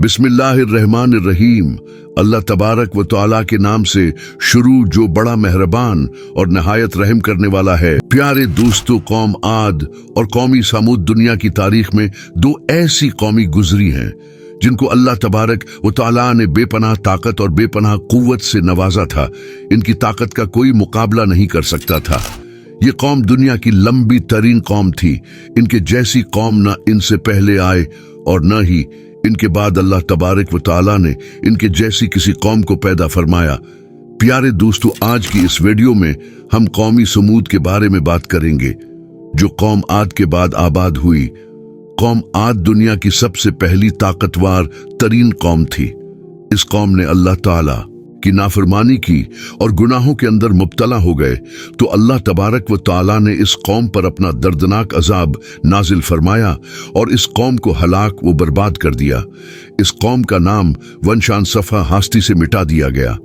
बिस्मिल्लाहिर्रहमानिर्रहीम। अल्लाह तबारक व तआला के नाम से शुरू जो बड़ा मेहरबान और नहायत रहम करने वाला है। प्यारे दोस्तों, कौम आद और कौमी समूद दुनिया की तारीख में दो ऐसी कौमी गुजरी हैं जिनको अल्लाह तबारक व तआला ने बेपनाह ताकत और बेपनाह कुव्वत से नवाजा था। इनकी ताकत का कोई मुकाबला नहीं कर सकता था। ये कौम दुनिया की लंबी तरीन कौम थी। इनके जैसी कौम न इनसे पहले आए और न ही इनके बाद अल्लाह तबारक व तआला ने इनके जैसी किसी कौम को पैदा फरमाया। प्यारे दोस्तों, आज की इस वीडियो में हम कौमी समूद के बारे में बात करेंगे जो कौम आद के बाद आबाद हुई। कौम आद दुनिया की सबसे पहली ताकतवर तरीन कौम थी। इस कौम ने अल्लाह ताला की नाफरमानी की और गुनाहों के अंदर मुब्तला हो गए तो अल्लाह तबारक व तआला ने इस कौम पर अपना दर्दनाक अजाब नाजिल फरमाया और इस कौम को हलाक व बर्बाद कर दिया। इस कौम का नाम वंशान सफ़ा हास्ती से मिटा दिया गया।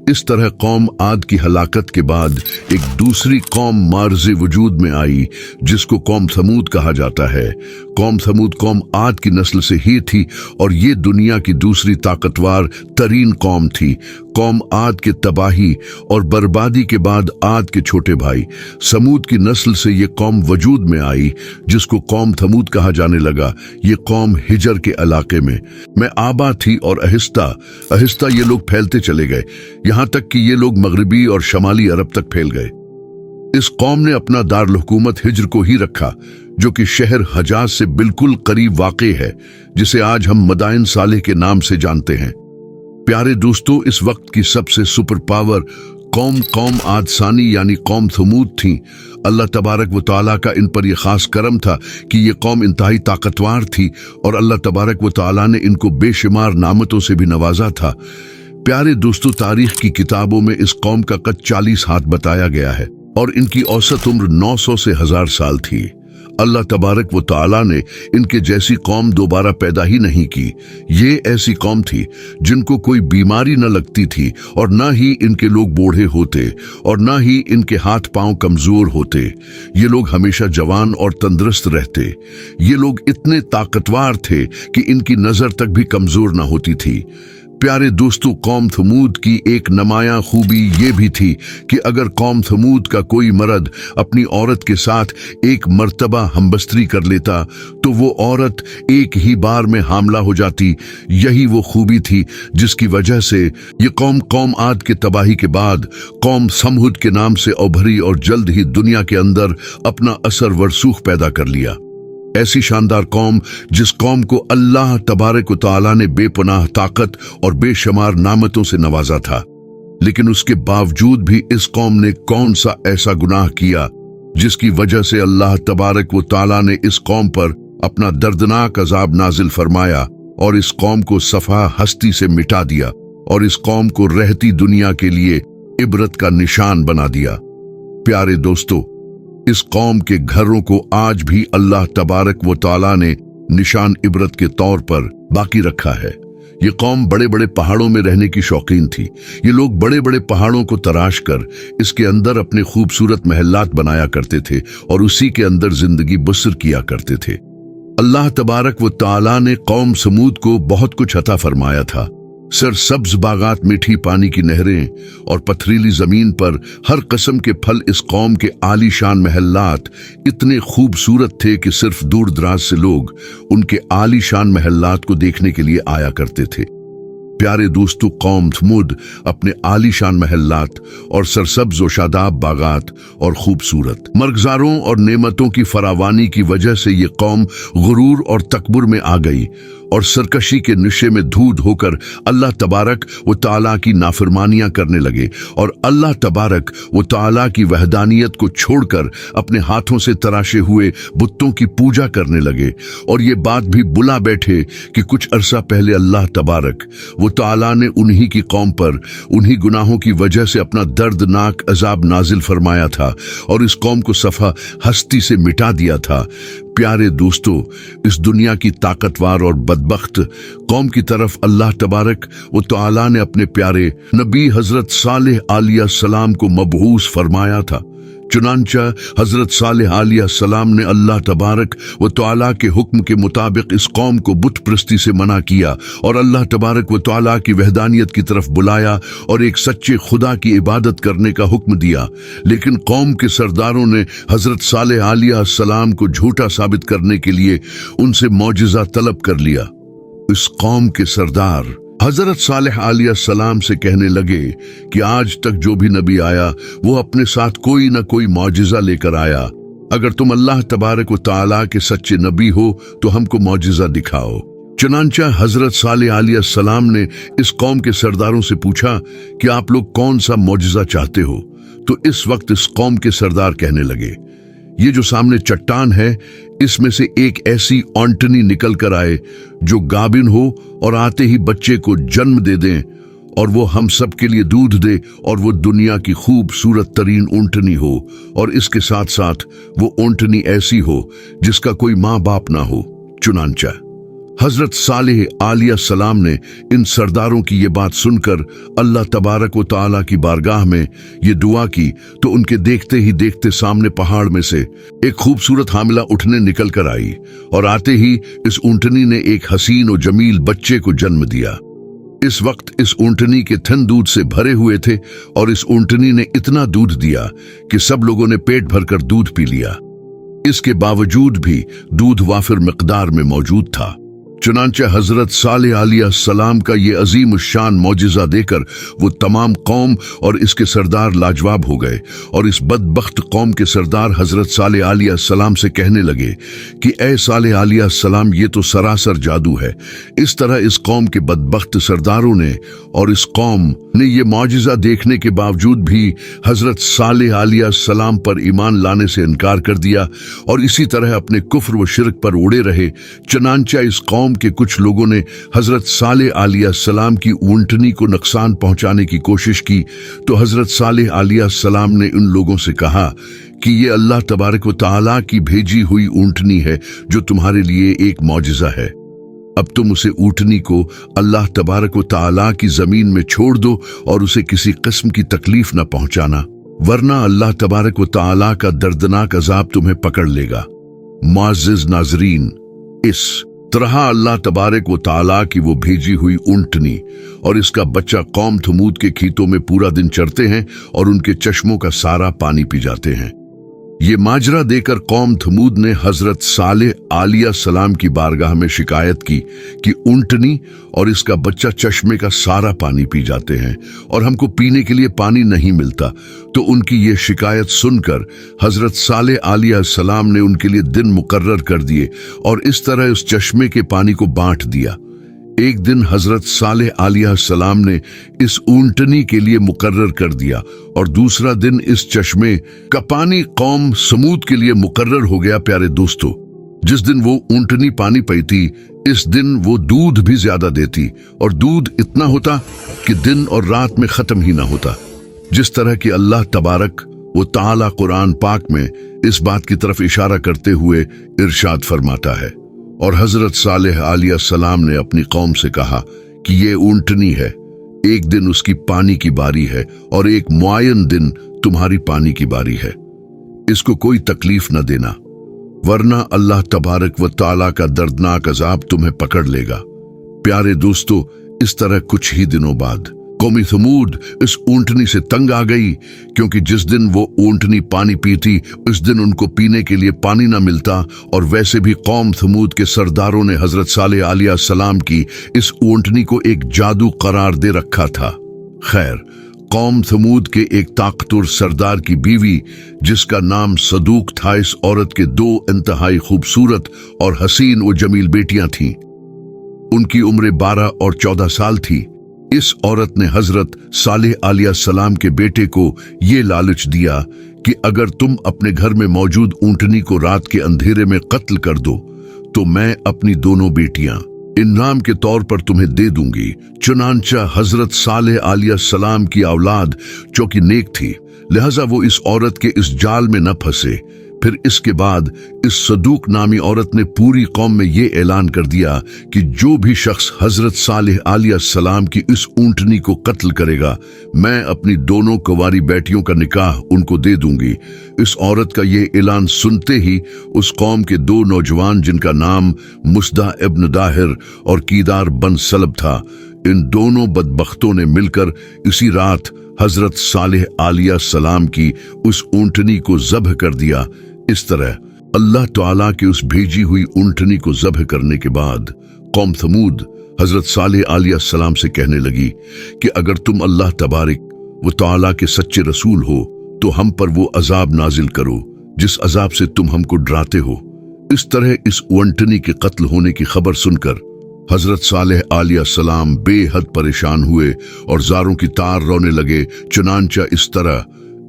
इस तरह कौम आद की हलाकत के बाद एक दूसरी कौम मार्ज़े वजूद में आई जिसको कौम समूद कहा जाता है। कौम समूद कौम आद की नस्ल से ही थी और ये दुनिया की दूसरी ताकतवर तरीन कौम थी। कौम आद के तबाही और बर्बादी के बाद आद के छोटे भाई समूद की नस्ल से ये कौम वजूद में आई जिसको कौम समूद कहा जाने लगा। ये कौम हिजर के इलाके में आबा थी और आहिस्ता आहिस्ता ये लोग फैलते चले गए, यहाँ तक कि ये लोग मगरबी और शमाली अरब तक फैल गए। इस कौम ने अपना दारुल हुकूमत हिजर को ही रखा जो कि शहर हजाज से बिल्कुल करीब वाक़े है, जिसे आज हम मदाइन सालेह के नाम से जानते हैं। प्यारे दोस्तों, इस वक्त की सबसे सुपर पावर कौम आद सानी यानी कौम समूद थी। अल्लाह तबारक व तआला का इन पर यह खास करम था कि ये कौम इंतहाई ताकतवर थी और अल्लाह तबारक व तआला ने इनको बेशुमार नामतों से भी नवाजा था। प्यारे दोस्तों, तारीख की किताबों में इस कौम का कद 40 हाथ बताया गया है और इनकी औसत उम्र 900 से 1000 साल थी। अल्लाह तबारक व तआला ने इनके जैसी कौम दोबारा पैदा ही नहीं की। ये ऐसी कौम थी जिनको कोई बीमारी न लगती थी और न ही इनके लोग बूढ़े होते और न ही इनके हाथ पांव कमजोर होते। ये लोग हमेशा जवान और तंदुरुस्त रहते। ये लोग इतने ताकतवर थे कि इनकी नजर तक भी कमजोर न होती थी। प्यारे दोस्तों, कौम समूद की एक नमाया खूबी ये भी थी कि अगर कौम समूद का कोई मर्द अपनी औरत के साथ एक मर्तबा हमबस्तरी कर लेता तो वो औरत एक ही बार में हामला हो जाती। यही वो खूबी थी जिसकी वजह से ये कौम आद के तबाही के बाद कौम समूद के नाम से उभरी और जल्द ही दुनिया के अंदर अपना असर वरसूख पैदा कर लिया। ऐसी शानदार कौम जिस कौम को अल्लाह तबारक व तआला ने बेपनाह ताकत और बेशुमार नामतों से नवाजा था, लेकिन उसके बावजूद भी इस कौम ने कौन सा ऐसा गुनाह किया जिसकी वजह से अल्लाह तबारक व तआला ने इस कौम पर अपना दर्दनाक अजाब नाजिल फरमाया और इस कौम को सफा हस्ती से मिटा दिया और इस कौम को रहती दुनिया के लिए इबरत का निशान बना दिया। प्यारे दोस्तों, इस कौम के घरों को आज भी अल्लाह तबारक व तआला ने निशान इबरत के तौर पर बाकी रखा है। ये कौम बड़े बड़े पहाड़ों में रहने की शौकीन थी। ये लोग बड़े बड़े पहाड़ों को तराश कर इसके अंदर अपने खूबसूरत महलात बनाया करते थे और उसी के अंदर जिंदगी बसर किया करते थे। अल्लाह तबारक व तआला ने कौम समूद को बहुत कुछ अता फरमाया था। सरसब्ज बागात, मीठी पानी की नहरें और पथरीली जमीन पर हर किस्म के फल। इस कौम के आलीशान महलात इतने खूबसूरत थे कि सिर्फ दूर दराज से लोग उनके आलीशान महलात को देखने के लिए आया करते थे। प्यारे दोस्तों, कौम समूद अपने आलीशान महलात और सरसब्ज व शादाब बागात और खूबसूरत मर्गजारों और नेमतों की फरावानी की वजह से ये कौम गुरूर और तकबर में आ गई और सरकशी के नशे में धूत होकर अल्लाह तबारक व तआला की नाफरमानियां करने लगे और अल्लाह तबारक व तआला की वहदानियत को छोड़कर अपने हाथों से तराशे हुए बुतों की पूजा करने लगे। और ये बात भी बुला बैठे कि कुछ अरसा पहले अल्लाह तबारक व तआला ने उन्हीं की कौम पर उन्हीं गुनाहों की वजह से अपना दर्दनाक अजाब नाजिल फरमाया था और इस कौम को सफा हस्ती से मिटा दिया था। प्यारे दोस्तों, इस दुनिया की ताकतवर और बदबख्त कौम की तरफ अल्लाह तबारक व तआला ने अपने प्यारे नबी हजरत सालेह अलैहिस्सलाम को मबऊस फरमाया था। चुनांचा हजरत सालेह अलैहिस्सलाम ने अल्लाह तबारक व तआला के हुक्म के मुताबिक इस कौम को बुत परस्ती से मना किया और अल्लाह तबारक व तआला की वहदानियत की तरफ बुलाया और एक सच्चे खुदा की इबादत करने का हुक्म दिया। लेकिन कौम के सरदारों ने हजरत सालेह अलैहिस्सलाम को झूठा साबित करने के लिए उनसे मौजिज़ा तलब कर लिया। इस कौम के सरदार हजरत सालेह अलैहिस्सलाम से कहने लगे कि आज तक जो भी नबी आया वो अपने साथ कोई न कोई मौजिज़ा लेकर आया। अगर तुम अल्लाह तबारक व तआला के सच्चे नबी हो तो हमको मौजिज़ा दिखाओ। चुनांचा हजरत सालेह अलैहिस्सलाम ने इस कौम के सरदारों से पूछा कि आप लोग कौन सा मौजिज़ा चाहते हो। तो इस वक्त इस कौम के सरदार कहने लगे, ये जो सामने चट्टान है इसमें से एक ऐसी औंटनी निकल कर आए जो गाभिन हो और आते ही बच्चे को जन्म दे दें और वो हम सब के लिए दूध दे और वो दुनिया की खूबसूरत तरीन ऊंटनी हो और इसके साथ साथ वो ऊंटनी ऐसी हो जिसका कोई माँ बाप ना हो। चुनांचा हजरत सालेह अलैहिस्सलाम ने इन सरदारों की ये बात सुनकर अल्लाह तबारक व तआला की बारगाह में ये दुआ की तो उनके देखते ही देखते सामने पहाड़ में से एक खूबसूरत हामिला उठने निकल कर आई और आते ही इस ऊंटनी ने एक हसीन और जमील बच्चे को जन्म दिया। इस वक्त इस ऊंटनी के थन दूध से भरे हुए थे और इस ऊंटनी ने इतना दूध दिया कि सब लोगों ने पेट भरकर दूध पी लिया। इसके बावजूद भी दूध वाफिर मिकदार में मौजूद था। चुनांचा हजरत सालेह अलैहिस्सलाम का ये अजीम शान मौजिज़ा देकर वो तमाम कौम और इसके सरदार लाजवाब हो गए और इस बदबख्त कौम के सरदार हजरत सालेह अलैहिस्सलाम से कहने लगे कि ए सालेह अलैहिस्सलाम, ये तो सरासर जादू है। इस तरह इस कौम के बदबख्त सरदारों ने और इस कौम ने ये मौजिज़ा देखने के बावजूद भी हजरत सालेह अलैहिस्सलाम पर ईमान लाने से इनकार कर दिया और इसी तरह अपने कुफ्र व शिरक पर उड़े रहे। चुनांचा इस कौम के कुछ लोगों ने हजरत सालेह अलैहिस्सलाम की ऊंटनी को नुकसान पहुंचाने की कोशिश की तो हजरत सालेह अलैहिस्सलाम ने उन लोगों से कहा कि ये अल्लाह तबारक व तआला की भेजी हुई ऊंटनी है जो तुम्हारे लिए एक मौजिज़ा है। अब तुम उसे ऊंटनी को अल्लाह तबारक व तआला की जमीन में छोड़ दो और उसे किसी किस्म की तकलीफ न पहुंचाना, वरना अल्लाह तबारक व तआला का दर्दनाक अजाब तुम्हें पकड़ लेगा। मुअज़्ज़िज़ नाज़रीन, इस तरह अल्लाह तबारक व तआला की वो भेजी हुई ऊंटनी और इसका बच्चा कौम थमूद के खेतों में पूरा दिन चरते हैं और उनके चश्मों का सारा पानी पी जाते हैं। ये माजरा देकर कौम थमूद ने हजरत सालेह अलैहिस्सलाम की बारगाह में शिकायत की कि ऊंटनी और इसका बच्चा चश्मे का सारा पानी पी जाते हैं और हमको पीने के लिए पानी नहीं मिलता। तो उनकी ये शिकायत सुनकर हजरत सालेह अलैहिस्सलाम ने उनके लिए दिन मुकर्रर कर दिए और इस तरह उस चश्मे के पानी को बांट दिया। एक दिन हजरत सालेह अलैहिस्सलाम ने इस ऊंटनी के लिए मुकर्रर कर दिया और दूसरा दिन इस चश्मे का पानी कौम समूद के लिए मुकर्रर हो गया। प्यारे दोस्तों, जिस दिन वो ऊंटनी पानी पीती इस दिन वो दूध भी ज्यादा देती और दूध इतना होता कि दिन और रात में खत्म ही ना होता। जिस तरह की अल्लाह तबारक व तआला कुरान पाक में इस बात की तरफ इशारा करते हुए इरशाद फरमाता है, और हजरत सालेह अलैहिस्सलाम ने अपनी कौम से कहा कि ये ऊंटनी है, एक दिन उसकी पानी की बारी है और एक मुआयन दिन तुम्हारी पानी की बारी है। इसको कोई तकलीफ न देना, वरना अल्लाह तबारक व तआला का दर्दनाक अजाब तुम्हें पकड़ लेगा। प्यारे दोस्तों, इस तरह कुछ ही दिनों बाद कौमी थमूद इस ऊंटनी से तंग आ गई, क्योंकि जिस दिन वो ऊंटनी पानी पीती उस दिन उनको पीने के लिए पानी ना मिलता, और वैसे भी कौम थमूद के सरदारों ने हजरत सालेह अलैहिस्सलाम की इस ऊंटनी को एक जादू करार दे रखा था। खैर, कौम थमूद के एक ताकतवर सरदार की बीवी जिसका नाम सदूक था, इस औरत के 2 इंतहाई खूबसूरत और हसीन व जमील बेटियां थीं। उनकी उम्र 12 और 14 साल थी। इस औरत ने हजरत सालेह अलैहिस्सलाम के बेटे को ये लालच दिया कि अगर तुम अपने घर में मौजूद ऊंटनी को रात के अंधेरे में कत्ल कर दो तो मैं अपनी दोनों बेटियां इनाम के तौर पर तुम्हें दे दूंगी। चुनांचा हजरत सालेह अलैहिस्सलाम की औलाद जो कि नेक थी, लिहाजा वो इस औरत के इस जाल में न फंसे। फिर इसके बाद इस सदूक नामी औरत ने पूरी कौम में ये ऐलान कर दिया कि जो भी शख्स हजरत सालेह अलैहिस्सलाम की इस ऊंटनी को कत्ल करेगा, मैं अपनी दोनों कुंवारी बेटियों का निकाह उनको दे दूंगी। इस औरत का ये ऐलान सुनते ही उस कौम के दो नौजवान, जिनका नाम मुस्दा इब्न दाहिर और कीदार बन सलब था, इन दोनों बदबख्तों ने मिलकर इसी रात हजरत सालेह अलैहिस्सलाम की उस ऊंटनी को ज़ब्ह कर दिया। इस तरह अल्लाह ताला की उस भेजी हुई ऊंटनी को ज़ब्ह करने के बाद कौम समूद हजरत सालेह अलैहिस्सलाम से कहने लगी कि अगर तुम अल्लाह तबारक व ताला के सच्चे रसूल हो तो हम पर वो अजाब नाजिल करो जिस अजाब से तुम हमको डराते हो। इस तरह इस ऊंटनी के कत्ल होने की खबर सुनकर हजरत सालेह अलैहिस्सलाम बेहद परेशान हुए और जारों की तार रोने लगे। चुनांचा इस तरह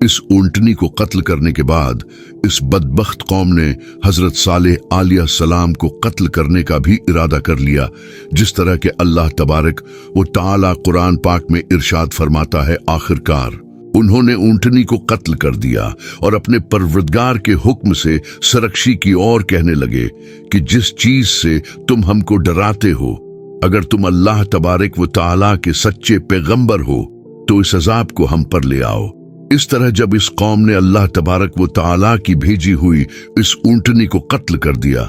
इस ऊंटनी को कत्ल करने के बाद इस बदबख्त कौम ने हजरत सालेह अलैहिस्सलाम को कत्ल करने का भी इरादा कर लिया, जिस तरह के अल्लाह तबारक व ताला कुरान पाक में इरशाद फरमाता है, आखिरकार उन्होंने ऊंटनी को कत्ल कर दिया और अपने परवरदिगार के हुक्म से सरकशी की ओर कहने लगे कि जिस चीज से तुम हमको डराते हो, अगर तुम अल्लाह तबारक व ताला के सच्चे पैगंबर हो तो इस अजाब को हम पर ले आओ। इस तरह जब इस कौम ने अल्लाह तबारक व ताला की भेजी हुई इस ऊंटनी को कत्ल कर दिया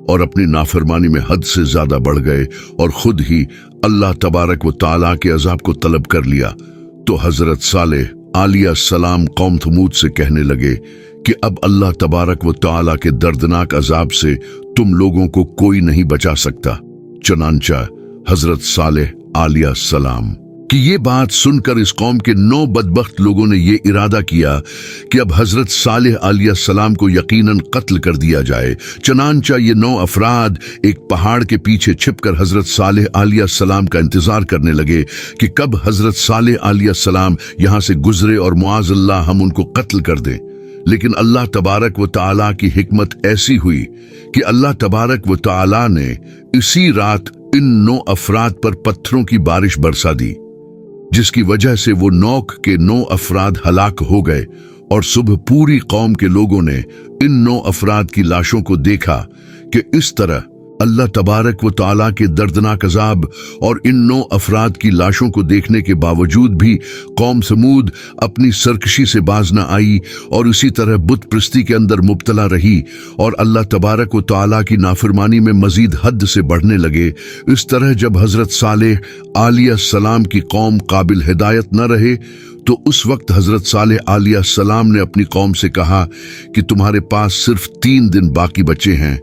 और अपनी नाफरमानी में हद से ज्यादा बढ़ गए और खुद ही अल्लाह तबारक व ताला के अजाब को तलब कर लिया, तो हजरत सालेह अलैहिस्सलाम कौम थमूद से कहने लगे कि अब अल्लाह तबारक व ताला के दर्दनाक अजाब से तुम लोगों को कोई नहीं बचा सकता। चुनांचा हजरत सालेह अलैहिस्सलाम कि ये बात सुनकर इस कौम के 9 बदबख्त लोगों ने ये इरादा किया कि अब हजरत सालेह अलैहिस्सलाम को यकीनन कत्ल कर दिया जाए। चनांचा ये 9 अफराद एक पहाड़ के पीछे छिपकर हजरत सालेह अलैहिस्सलाम का इंतजार करने लगे कि कब हजरत सालेह अलैहिस्सलाम यहाँ से गुजरे और मुआज़ल्लाह हम उनको कत्ल कर दें। लेकिन अल्लाह तबारक व ताला की हिकमत ऐसी हुई कि अल्लाह तबारक व ताला ने इसी रात इन 9 अफराद पर पत्थरों की बारिश बरसा दी, जिसकी वजह से वो 9 के 9 अफराद हलाक हो गए और सुबह पूरी कौम के लोगों ने इन 9 अफराद की लाशों को देखा कि इस तरह अल्लाह तबारक व ताला के दर्दनाक अजाब और इन 9 अफराद की लाशों को देखने के बावजूद भी कौम समूद अपनी सरकशी से बाज न आई और इसी तरह बुत प्रस्ती के अंदर मुब्तला रही और अल्लाह तबारक व ताला की नाफरमानी में मजीद हद से बढ़ने लगे। इस तरह जब हजरत सालेह अलैहिस्सलाम की कौम काबिल हिदायत न रहे तो उस वक्त हजरत सालेह अलैहिस्सलाम ने अपनी कौम से कहा कि तुम्हारे पास सिर्फ 3 दिन बाकी बचे हैं,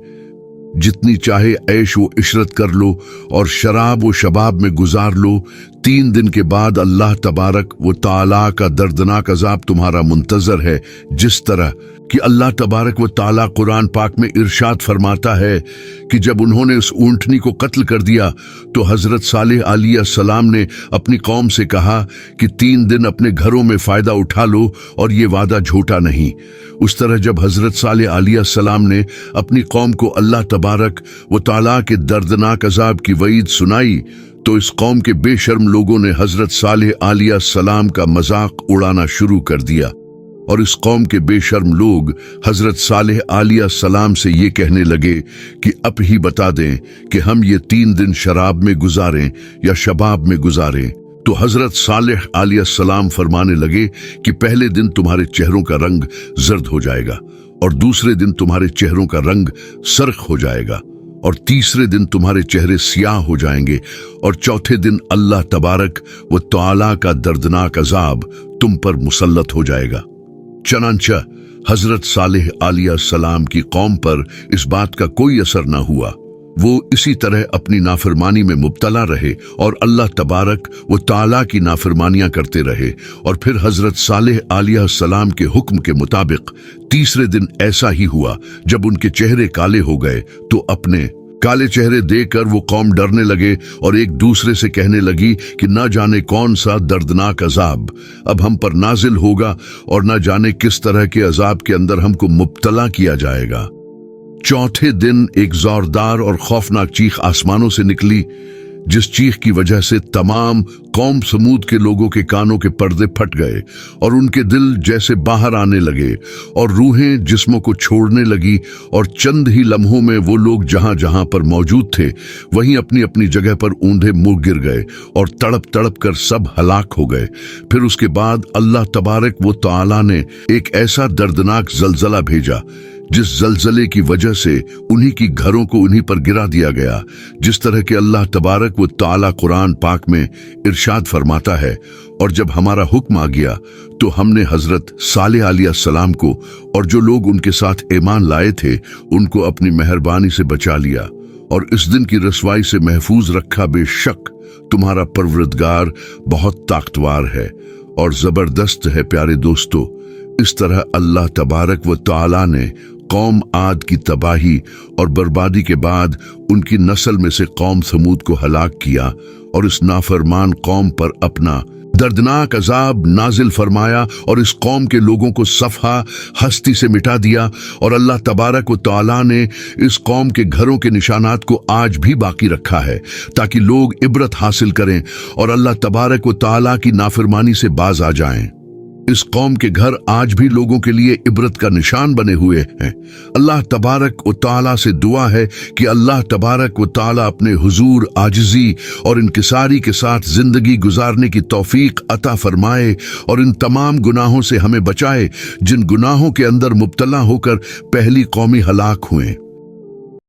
जितनी चाहे ऐश व इशरत कर लो और शराब व शबाब में गुजार लो। 3 दिन के बाद अल्लाह तबारक व ताला का दर्दनाक अजाब तुम्हारा मुंतजर है, जिस तरह कि अल्लाह तबारक व ताला कुरान पाक में इरशाद फरमाता है कि जब उन्होंने उस ऊंटनी को कत्ल कर दिया तो हजरत सालेह अलैहिस्सलाम ने अपनी कौम से कहा कि 3 दिन अपने घरों में फायदा उठा लो और ये वादा झूठा नहीं। उस तरह जब हजरत सालेह अलैहिस्सलाम ने अपनी कौम को अल्लाह तबारक व ताला के दर्दनाक अजाब की वईद सुनाई तो इस कौम के बेशर्म लोगों ने हजरत सालेह अलैहिस्सलाम का मजाक उड़ाना शुरू कर दिया और इस कौम के बेशर्म लोग हजरत सालेह अलैहिस्सलाम से ये कहने लगे कि अब ही बता दें कि हम ये 3 दिन शराब में गुजारें या शबाब में गुजारें। तो हजरत सालेह अलैहिस्सलाम फरमाने लगे कि पहले दिन तुम्हारे चेहरों का रंग जर्द हो जाएगा और दूसरे दिन तुम्हारे चेहरों का रंग सरख हो जाएगा और तीसरे दिन तुम्हारे चेहरे सियाह हो जाएंगे और चौथे दिन अल्लाह तबारक व ताला का दर्दनाक अजाब तुम पर मुसल्लत हो जाएगा। चनांचा हजरत सालेह अलैहिस्सलाम की कौम पर इस बात का कोई असर न हुआ। वो इसी तरह अपनी नाफरमानी में मुब्तला रहे और अल्लाह तबारक व ताला की नाफरमानियां करते रहे। और फिर हजरत सालेह अलैहिस्सलाम के हुक्म के मुताबिक तीसरे दिन ऐसा ही हुआ। जब उनके चेहरे काले हो गए तो अपने काले चेहरे देखकर वो कौम डरने लगे और एक दूसरे से कहने लगी कि न जाने कौन सा दर्दनाक अजाब अब हम पर नाजिल होगा और न जाने किस तरह के अजाब के अंदर हमको मुब्तला किया जाएगा। चौथे दिन एक जोरदार और खौफनाक चीख आसमानों से निकली, जिस चीख की वजह से तमाम कौम समूद के लोगों के कानों के पर्दे फट गए और उनके दिल जैसे बाहर आने लगे और रूहें जिस्मों को छोड़ने लगी, और चंद ही लम्हों में वो लोग जहां जहां पर मौजूद थे वहीं अपनी अपनी जगह पर ऊंधे मुंह गिर गए और तड़प तड़प कर सब हलाक हो गए। फिर उसके बाद अल्लाह तबारक व तआला ने एक ऐसा दर्दनाक जलजला भेजा जिस जलजले की वजह से उन्हीं की घरों को उन्हीं पर गिरा दिया गया, जिस तरह के अल्लाह तबारक व तआला कुरान पाक में इरशाद फरमाता है, और जब हमारा हुक्म आ गया तो हमने हजरत सालेह अलैहिस्सलाम को और जो लोग उनके साथ ईमान लाए थे उनको अपनी मेहरबानी से बचा लिया और इस दिन की रसवाई से महफूज रखा। बेशक तुम्हारा परवरदिगार बहुत ताकतवर है और जबरदस्त है। प्यारे दोस्तों, इस तरह अल्लाह तबारक व तआला ने कौम आद की तबाही और बर्बादी के बाद उनकी नस्ल में से कौम समूद को हलाक किया और इस नाफरमान कौम पर अपना दर्दनाक अजाब नाजिल फरमाया और इस कौम के लोगों को सफहा हस्ती से मिटा दिया। और अल्लाह तबारक व तआला ने इस कौम के घरों के निशानात को आज भी बाकी रखा है ताकि लोग इबरत हासिल करें और अल्लाह तबारक व तआला की नाफरमानी से बाज आ जाएं। इस कौम के घर आज भी लोगों के लिए इबरत का निशान बने हुए हैं। अल्लाह तबारक व तआला से दुआ है कि अल्लाह तबारक व तआला अपने हुजूर आजिज़ी और इनकिसारी के साथ जिंदगी गुजारने की तौफीक अता फरमाए और इन तमाम गुनाहों से हमें बचाए जिन गुनाहों के अंदर मुब्तला होकर पहली कौमी हलाक हुए।